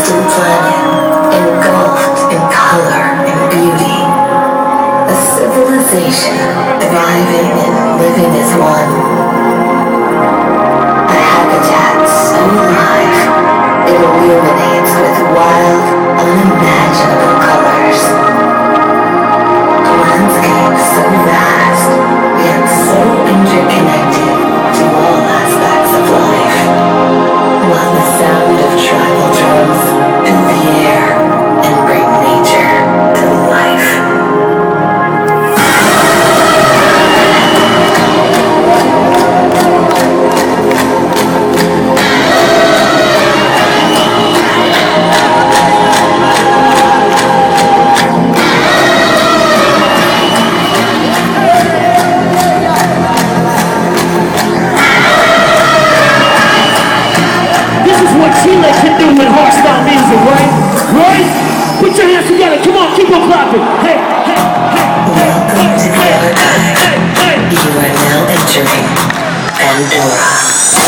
distant planet, engulfed in color and beauty. A civilization thriving and living as one. A habitat so alive, it illuminates with wild, unimaginable colors. A landscape so vast, yet so interconnected to all aspects of life. Let the sound of tribal drums fill the air and bring nature to life. Chile can do with hardstyle music, right? Right? Put your hands together. Come on, keep on clapping. Hey, hey, hey. Welcome to the other time. Hey, hey. You are now entering Pandora.